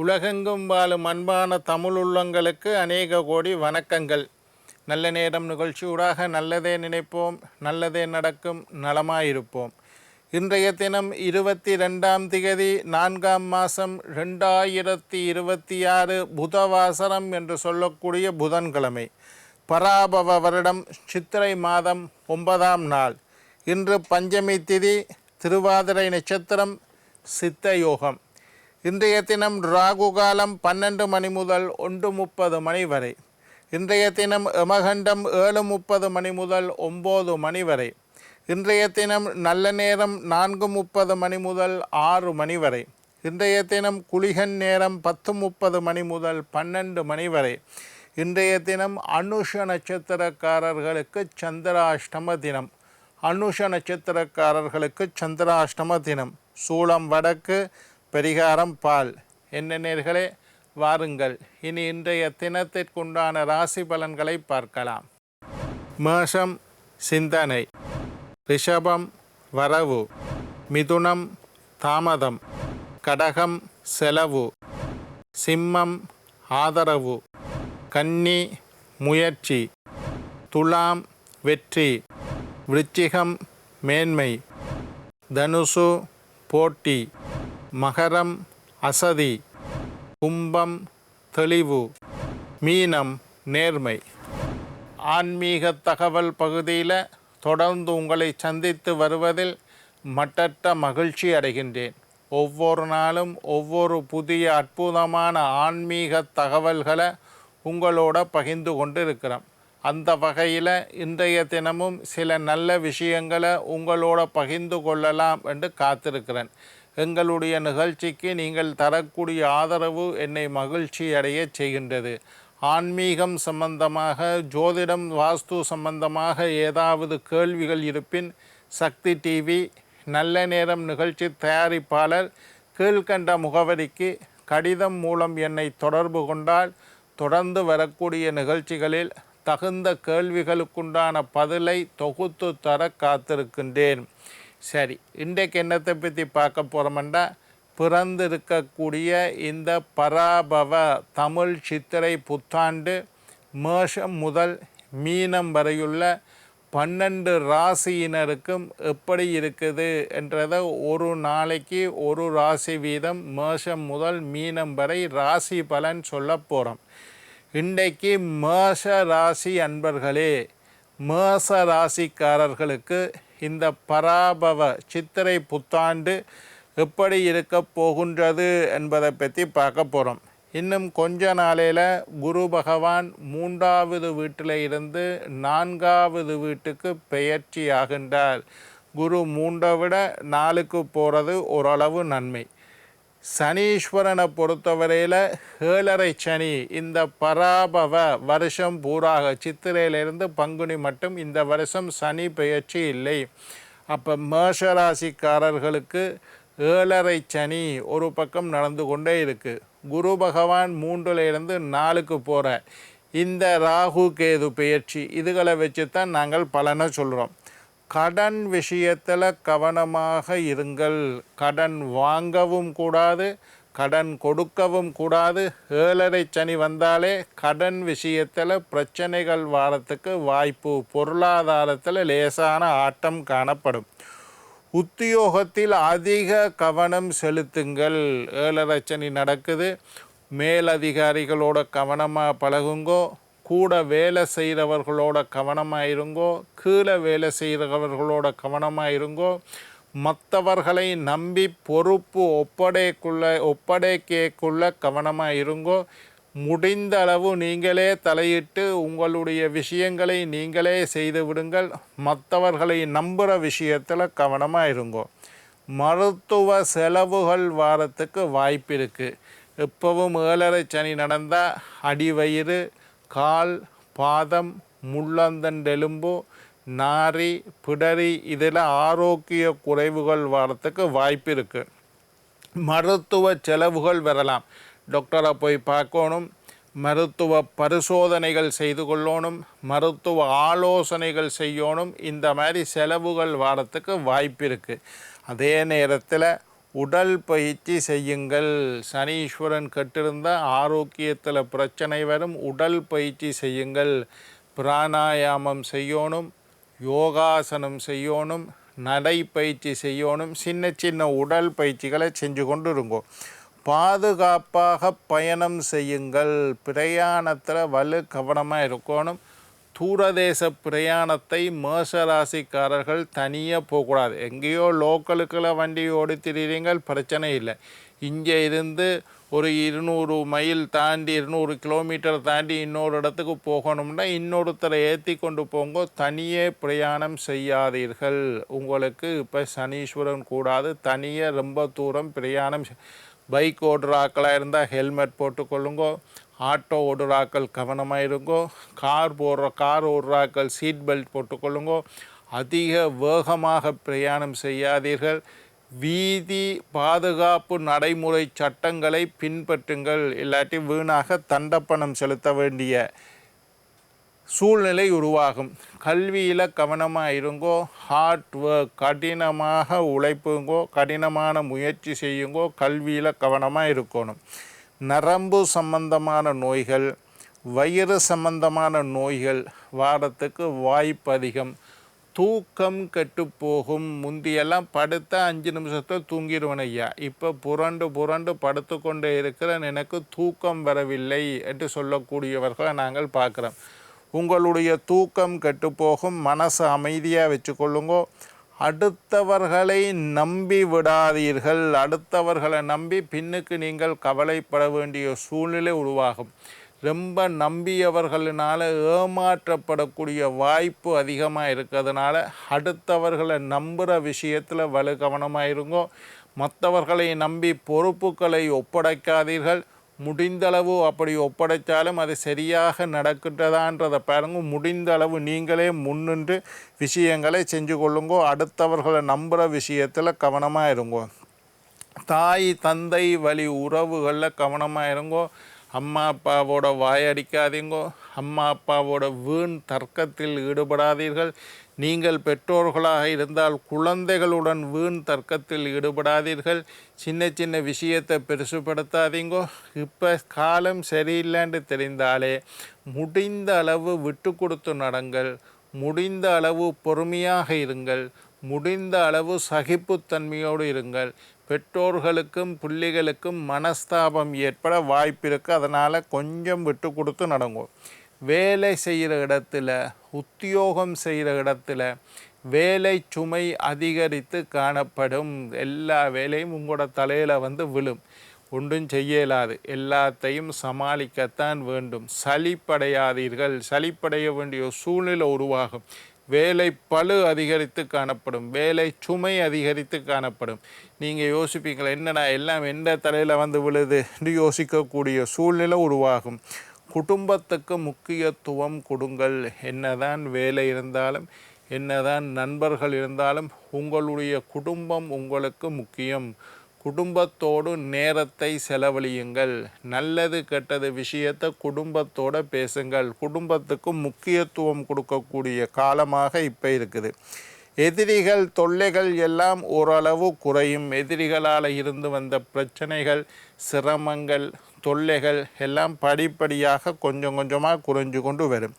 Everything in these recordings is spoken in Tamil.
உலகெங்கும் வாழும் அன்பான தமிழ் உள்ளங்களுக்கு அநேக கோடி வணக்கங்கள். நல்ல நேரம் நிகழ்ச்சியூடாக நல்லதே நினைப்போம், நல்லதே நடக்கும், நலமாயிருப்போம். இன்றைய தினம் 22ஆம் திகதி 4ஆம் மாதம் 2026 புதவாசரம் என்று சொல்லக்கூடிய புதன்கிழமை. பராபவ வருடம் சித்திரை மாதம் 9ஆம் நாள். இன்று பஞ்சமி திதி, திருவாதிரை நட்சத்திரம், சித்த யோகம். இன்றைய தினம் ராகு காலம் 12 மணி முதல் 1:30 மணி வரை. இன்றைய தினம் யமகண்டம் 7:30 மணி முதல் 9 மணி வரை. இன்றைய தினம் நல்ல நேரம் 4:30 மணி முதல் 6 மணி வரை. இன்றைய தினம் குளிகன் நேரம் 10:30 மணி முதல் 12 மணி வரை. இன்றைய தினம் அனுஷ நட்சத்திரக்காரர்களுக்கு சந்திராஷ்டம தினம். அனுஷ நட்சத்திரக்காரர்களுக்கு சந்திராஷ்டம தினம். சூளம் வடக்கு, பரிகாரம் பால். என்ன நேர்களே, வாருங்கள் இனி இன்றைய தினத்திற்குண்டான ராசி பலன்களை பார்க்கலாம். மேஷம் சிந்தனை, ரிஷபம் வரவு, மிதுனம் தாமதம், கடகம் செலவு, சிம்மம் ஆதரவு, கன்னி முயற்சி, துலாம் வெற்றி, விருச்சிகம் மேன்மை, தனுசு போட்டி, மகரம் அசதி, கும்பம் தெளிவு, மீனம் நேர்மை. ஆன்மீக தகவல் பகுதியில் தொடர்ந்து உங்களை சந்தித்து வருவதில் மட்டற்ற மகிழ்ச்சி அடைகின்றேன். ஒவ்வொரு நாளும் ஒவ்வொரு புதிய அற்புதமான ஆன்மீக தகவல்களை உங்களோட பகிர்ந்து கொண்டு இருக்கிறோம். அந்த வகையில் இன்றைய தினமும் சில நல்ல விஷயங்களை உங்களோட பகிர்ந்து கொள்ளலாம் என்று காத்திருக்கிறேன். எங்களுடைய நிகழ்ச்சிக்கு நீங்கள் தரக்கூடிய ஆதரவு என்னை மகிழ்ச்சி அடைய செய்கின்றது. ஆன்மீகம் சம்பந்தமாக, ஜோதிடம், வாஸ்து சம்பந்தமாக ஏதாவது கேள்விகள் இருப்பின் சக்தி டிவி நல்ல நேரம் நிகழ்ச்சி தயாரிப்பாளர் கீழ்கண்ட முகவரிக்கு கடிதம் மூலம் என்னை தொடர்பு கொண்டால் தொடர்ந்து வரக்கூடிய நிகழ்ச்சிகளில் தகுந்த கேள்விகளுக்குண்டான பதிலை தொகுத்து தர காத்திருக்கின்றேன். சரி, இன்றைக்கு என்னத்தை பற்றி பார்க்க போகிறோம்னா, பிறந்திருக்கக்கூடிய இந்த பராபவ தமிழ் சித்திரை புத்தாண்டு மேஷம் முதல் மீனம் வரையுள்ள 12 ராசியினருக்கும் எப்படி இருக்குது என்றதை ஒரு நாளைக்கு ஒரு ராசி வீதம் மேஷம் முதல் மீனம் வரை ராசி பலன் சொல்ல போகிறோம். இன்றைக்கு மேஷ ராசி அன்பர்களே, மேஷ ராசிக்காரர்களுக்கு இந்த பராபவ சித்திரை புத்தாண்டு எப்படி இருக்க போகின்றது என்பதை பற்றி பார்க்க போகிறோம். இன்னும் கொஞ்ச நாளையில் குரு பகவான் 3வது வீட்டில் இருந்து 4வது வீட்டுக்கு பெயர்ச்சி ஆகின்றார். குரு 3 விட 4க்கு போகிறது ஓரளவு நன்மை. சனீஸ்வரனை பொறுத்தவரையில் 7.5 சனி இந்த பராபவ வருஷம் பூராக சித்திரையிலிருந்து பங்குனி மட்டும் இந்த வருஷம் சனி பெயர்ச்சி இல்லை. அப்போ மேஷராசிக்காரர்களுக்கு 7.5 சனி ஒரு பக்கம் நடந்து கொண்டே இருக்குது. குரு பகவான் 3லிருந்து 4க்கு போகிற இந்த ராகு கேது பெயர்ச்சி இதுகளை வச்சு தான் நாங்கள் பலனை சொல்கிறோம். கடன் விஷயத்தில் கவனமாக இருங்கள். கடன் வாங்கவும் கூடாது, கடன் கொடுக்கவும் கூடாது. 7.5 சனி வந்தாலே கடன் விஷயத்தில் பிரச்சனைகள் வாரத்துக்கு வாய்ப்பு. பொருளாதாரத்தில் லேசான ஆட்டம் காணப்படும். உத்தியோகத்தில் அதிக கவனம் செலுத்துங்கள். 7.5 சனி நடக்குது. மேலதிகாரிகளோட கவனமாக பழகுங்கோ. கூட வேலை செய்கிறவர்களோட கவனமாக இருங்கோ. கீழே வேலை செய்கிறவர்களோட கவனமாக இருங்கோ. மற்றவர்களை நம்பி பொறுப்பு ஒப்படைக்கக்குள்ள கவனமாக இருங்கோ. முடிந்த அளவு நீங்களே தலையிட்டு உங்களுடைய விஷயங்களை நீங்களே செய்து விடுங்கள். மற்றவர்களை நம்புகிற விஷயத்தில் கவனமாக இருங்கோ. மருத்துவ செலவுகள் வாரத்துக்கு வாய்ப்பு இருக்குது. எப்பவும் 7.5 சனி நடந்தால் அடிவயிறு, கால், பாதம், முள்ளந்தண்டெலும்பு, நாரி, பிடரி இதில் ஆரோக்கிய குறைவுகள் வரத்துக்கு வாய்ப்பு இருக்குது. மருத்துவ செலவுகள் வரலாம். டாக்டரை போய் பார்க்கணும், மருத்துவ பரிசோதனைகள் செய்து கொள்ளணும், மருத்துவ ஆலோசனைகள் செய்யணும். இந்த மாதிரி செலவுகள் வரத்துக்கு வாய்ப்பு இருக்குது. அதே நேரத்தில் உடல் பயிற்சி செய்யுங்கள். சனீஸ்வரன் கெட்டிருந்த ஆரோக்கியத்தில் பிரச்சனை வரும். உடல் பயிற்சி செய்யுங்கள். பிராணாயாமம் செய்யணும், யோகாசனம் செய்யணும், நடைப்பயிற்சி செய்யணும். சின்ன சின்ன உடல் பயிற்சிகளை செஞ்சு கொண்டு இருங்கோ. பாதுகாப்பாக பயணம் செய்யுங்கள். பிரயாணத்தில் கவனமாக இருக்கணும். தூரதேச பிரயாணத்தை மேஷராசிக்காரர்கள் தனியாக போகக்கூடாது. எங்கேயோ லோக்கலுக்கெல்லாம் வண்டி ஓடி திரியுங்கள், பிரச்சனை இல்லை. இங்கே இருந்து ஒரு 200 மைல் தாண்டி 200 கிலோமீட்டர் தாண்டி இன்னொரு இடத்துக்கு போகணும்னா இன்னொருத்தரை ஏற்றி கொண்டு போங்க. தனியே பிரயாணம் செய்யாதீர்கள். உங்களுக்கு இப்போ சனீஸ்வரன் கூடாது. தனியாக ரொம்ப தூரம் பிரயாணம். பைக் ஓடுறாக்களாக இருந்தால் ஹெல்மெட் போட்டுக்கொள்ளுங்கோ. ஆட்டோ ஓடுறாக்கள் கவனமாக இருங்கோ. கார் ஓடுறாக்கள் சீட் பெல்ட் போட்டுக்கொள்ளுங்கோ. அதிக வேகமாக பிரயாணம் செய்யாதீர்கள். வீதி பாதுகாப்பு நடைமுறை சட்டங்களை பின்பற்றுங்கள். இல்லாட்டி வீணாக தண்டப்பணம் செலுத்த வேண்டிய சூழ்நிலை உருவாகும். கல்வியில் கவனமாக இருங்கோ. ஹார்ட் ஒர்க், கடினமாக உழைப்புங்கோ, கடினமான முயற்சி செய்யுங்கோ. கல்வியில் கவனமாக இருக்கணும். நரம்பு சம்பந்தமான நோய்கள், வயிறு சம்பந்தமான நோய்கள் வாரத்துக்கு வாய்ப்பு அதிகம். தூக்கம் கெட்டுப்போகும். முந்தியெல்லாம் படுத்த 5 நிமிஷத்தில் தூங்கிடுவேன் ஐயா. இப்போ புரண்டு படுத்து கொண்டே இருக்கிறேன், எனக்கு தூக்கம் வரவில்லை என்று சொல்லக்கூடியவர்களை நாங்கள் பார்க்குறோம். உங்களுடைய தூக்கம் கெட்டுப்போகும். மனசு அமைதியாக வச்சுக்கொள்ளுங்கோ. அடுத்தவர்களை நம்பி விடாதீர்கள். அடுத்தவர்களை நம்பி பின்னுக்கு நீங்கள் கவலைப்பட வேண்டிய சூழ்நிலை உருவாகும். ரொம்ப நம்பியவர்களினால் ஏமாற்றப்படக்கூடிய வாய்ப்பு அதிகமாக இருக்கிறதுனால அடுத்தவர்களை நம்புகிற விஷயத்தில் கவனமாக இருங்கோ. மற்றவர்களை நம்பி பொறுப்புகளை ஒப்படைக்காதீர்கள். முடிந்தளவு அப்படி ஒப்படைத்தாலும் அது சரியாக நடக்கின்றதான்றதை பாருங்க. முடிந்தளவு நீங்களே முன்னின்று விஷயங்களை செஞ்சு கொள்ளுங்கோ. அடுத்தவர்களை நம்புகிற விஷயத்தில் கவனமாக இருங்கோ. தாய் தந்தை வழி உறவுகளில் கவனமாக இருங்கோ. அம்மா அப்பாவோட வாயடிக்காதீங்கோ. அம்மா அப்பாவோட வீண் தர்க்கத்தில் ஈடுபடாதீர்கள். நீங்கள் பெற்றோர்களாக இருந்தால் குழந்தைகளுடன் வீண் தர்க்கத்தில் ஈடுபடாதீர்கள். சின்ன சின்ன விஷயத்தை பெருசுப்படுத்தாதீங்கோ. இப்போ காலம் சரியில்லைன்னு தெரிந்தாலே முடிந்த அளவு விட்டு கொடுத்து நடங்கள். முடிந்த அளவு பொறுமையாக இருங்கள். முடிந்த அளவு சகிப்புத்தன்மையோடு இருங்கள். பெற்றோர்களுக்கும் பிள்ளைகளுக்கும் மனஸ்தாபம் ஏற்பட வாய்ப்பு இருக்குது. அதனால் கொஞ்சம் விட்டு கொடுத்து நடங்கும். வேலை செய்கிற இடத்துல, உத்தியோகம் செய்கிற இடத்துல வேலை சுமை அதிகரித்து காணப்படும். எல்லா வேலையும் உங்களோட தலையில் விழும். ஒன்றும் செய்யலாது. எல்லாத்தையும் சமாளிக்கத்தான் வேண்டும். சலிப்படையாதீர்கள். சலிப்படைய வேண்டிய சூழ்நிலை உருவாகும். வேலை பளு அதிகரித்து காணப்படும். வேலை சுமை அதிகரித்து காணப்படும். நீங்கள் யோசிப்பீங்களா, என்னடா எல்லாம் எந்த தலையில் விழுது என்று யோசிக்கக்கூடிய சூழ்நிலை உருவாகும். குடும்பத்துக்கு முக்கியத்துவம் கொடுங்கள். என்னதான் வேலை இருந்தாலும், என்னதான் நண்பர்கள் இருந்தாலும், உங்களுடைய குடும்பம் உங்களுக்கு முக்கியம். குடும்பத்தோடு நேரத்தை செலவழியுங்கள். நல்லது கெட்டது விஷயத்தை குடும்பத்தோடு பேசுங்கள். குடும்பத்துக்கு முக்கியத்துவம் கொடுக்கக்கூடிய காலமாக இப்போ இருக்குது. எதிரிகள் தொல்லைகள் எல்லாம் ஓரளவு குறையும். எதிரிகளால் இருந்து வந்த பிரச்சனைகள், சிரமங்கள், தொல்லைகள் எல்லாம் படிப்படியாக கொஞ்சம் கொஞ்சமாக குறைஞ்சு கொண்டு வரும்.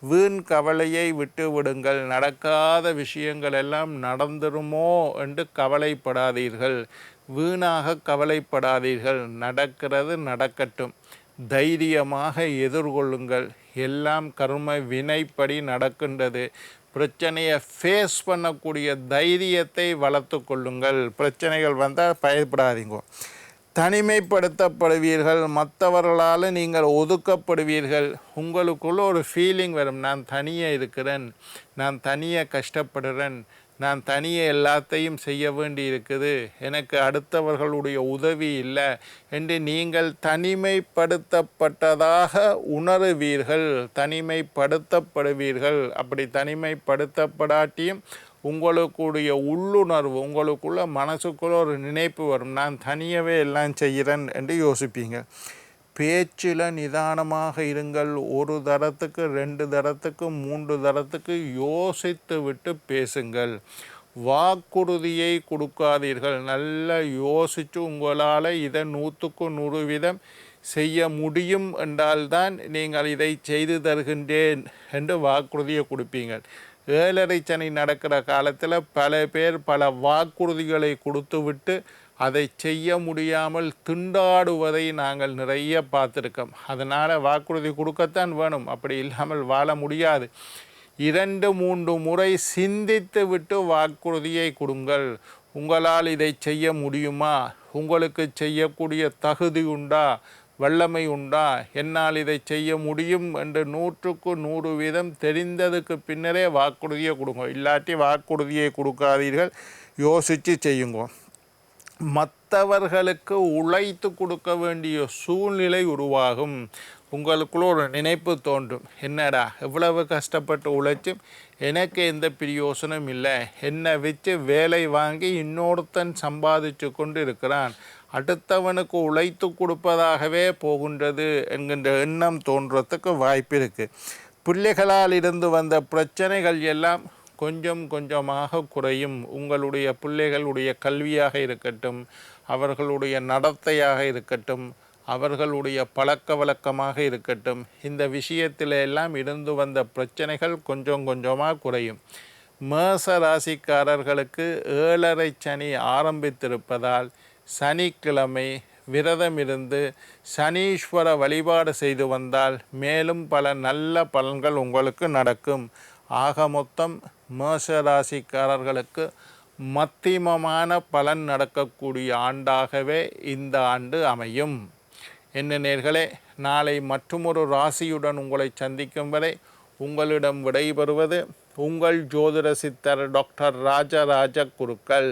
வீண் கவலையை விட்டு விடுங்கள். நடக்காத விஷயங்கள் எல்லாம் நடந்துருமோ என்று கவலைப்படாதீர்கள். வீணாக கவலைப்படாதீர்கள். நடக்கிறது நடக்கட்டும். தைரியமாக எதிர்கொள்ளுங்கள். எல்லாம் கர்ம வினைப்படி நடக்கின்றது. பிரச்சனையை ஃபேஸ் பண்ணக்கூடிய தைரியத்தை வளர்த்து கொள்ளுங்கள். பிரச்சனைகள் வந்தால் பயப்படாதீங்க. தனிமைப்படுத்தப்படுவீர்கள். மற்றவர்களால் நீங்கள் ஒதுக்கப்படுவீர்கள். உங்களுக்குள்ள ஒரு ஃபீலிங் வரும், நான் தனியாக இருக்கிறேன், நான் தனியாக கஷ்டப்படுறேன், நான் தனியே எல்லாத்தையும் செய்ய வேண்டி இருக்குது, எனக்கு அடுத்தவர்களுடைய உதவி இல்லை என்று நீங்கள் தனிமைப்படுத்தப்பட்டதாக உணருவீர்கள். தனிமைப்படுத்தப்படுவீர்கள். அப்படி தனிமைப்படுத்தப்படாட்டியும் உங்களுக்குடைய உள்ளுணர்வு, உங்களுக்குள்ள மனசுக்குள்ள ஒரு நினைப்பு வரும், நான் தனியவே எல்லாம் செய்கிறேன் என்று யோசிப்பீங்க. பேச்சில் நிதானமாக இருங்கள். ஒரு தரத்துக்கு 2 தரத்துக்கு 3 தரத்துக்கு யோசித்து விட்டு பேசுங்கள். வாக்குறுதியை கொடுக்காதீர்கள். நல்லா யோசித்து உங்களால் இதை 100% செய்ய முடியும் என்றால்தான் நீங்கள் இதை செய்து தருகின்றேன் என்று வாக்குறுதியை கொடுப்பீங்கள். 7.5 சனி நடக்கிற காலத்தில் பல பேர் பல வாக்குறுதிகளை கொடுத்துவிட்டு அதை செய்ய முடியாமல் திண்டாடுவதை நாங்கள் நிறைய பார்த்துருக்கோம். அதனால் வாக்குறுதி கொடுக்கத்தான் வேணும், அப்படி இல்லாமல் வாழ முடியாது. 2-3 முறை சிந்தித்து விட்டு வாக்குறுதியை கொடுங்கள். உங்களால் இதை செய்ய முடியுமா, உங்களுக்கு செய்யக்கூடிய தகுதி உண்டா, வல்லமை உண்டா, என்னால் இதை செய்ய முடியும் என்று 100% தெரிந்ததுக்கு பின்னரே வாக்குறுதியை கொடுங்க. இல்லாட்டி வாக்குறுதியை கொடுக்காதீர்கள், யோசித்து செய்யுங்க. மற்றவர்களுக்கு உழைத்து கொடுக்க வேண்டிய சூழ்நிலை உருவாகும். உங்களுக்குள்ள ஒரு நினைப்பு தோன்றும், என்னடா எவ்வளவு கஷ்டப்பட்டு உழைச்சும் எனக்கு எந்த பிரயோசனம் இல்லை, என்னை வச்சு வேலை வாங்கி இன்னொருத்தன் சம்பாதிச்சு கொண்டு இருக்கிறான், அடுத்தவனுக்கு உழைத்து கொடுப்பதாகவே போகின்றது என்கின்ற எண்ணம் தோன்றத்துக்கு வாய்ப்பு இருக்குது. பிள்ளைகளால் இருந்து வந்த பிரச்சனைகள் எல்லாம் கொஞ்சம் கொஞ்சமாக குறையும். உங்களுடைய பிள்ளைகளுடைய கல்வியாக இருக்கட்டும், அவர்களுடைய நடத்தையாக இருக்கட்டும், அவர்களுடைய பழக்க வழக்கமாக இருக்கட்டும், இந்த விஷயத்தில் எல்லாம் இருந்து வந்த பிரச்சனைகள் கொஞ்சம் கொஞ்சமாக குறையும். மேச ராசிக்காரர்களுக்கு 7.5 சனி ஆரம்பித்திருப்பதால் சனிக்கிழமை விரதம் இருந்து சனீஸ்வர வழிபாடு செய்து வந்தால் மேலும் பல நல்ல பலன்கள் உங்களுக்கு நடக்கும். ஆக மொத்தம் மேச ராசிக்காரர்களுக்கு மத்தியமமான பலன் நடக்கக்கூடிய ஆண்டாகவே இந்த ஆண்டு அமையும். என்ன நேயர்களே, நாளை மற்றுமொரு ராசியுடன் உங்களை சந்திக்கும் வரை உங்களிடம் விடைபெறுவது உங்கள் ஜோதிட சித்தர் டாக்டர் ராஜராஜ குருக்கள்.